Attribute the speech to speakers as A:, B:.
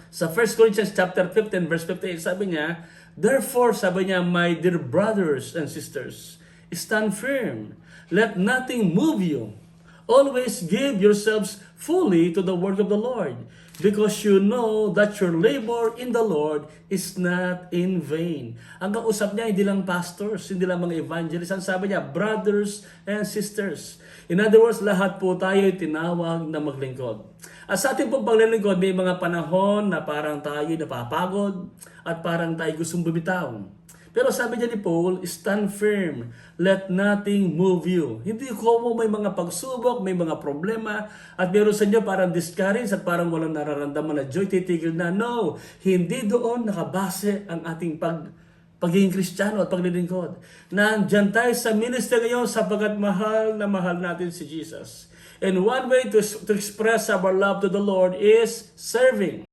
A: Sa 1 Corinthians chapter 15 verse 58, sabi niya, therefore, sabi niya, my dear brothers and sisters, stand firm. Let nothing move you. Always give yourselves fully to the work of the Lord, because you know that your labor in the Lord is not in vain. Ang kausap niya, hindi lang pastors, hindi lang mga evangelists. Ang sabi niya, brothers and sisters. In other words, lahat po tayo tinawag na maglingkod. At sa ating pong paglilingkod, may mga panahon na parang tayo napapagod at parang tayo gustong bumitaw. Pero sabi niya ni Paul, stand firm, let nothing move you. Hindi ko mo may mga pagsubok, may mga problema, at meron sa inyo parang discourage at parang walang nararamdaman na joy, titigil na. No, hindi doon nakabase ang ating pagiging Kristiyano at paglilingkod. Nandyan tayo sa ministry ngayon sapagkat mahal na mahal natin si Jesus. And one way to express our love to the Lord is serving.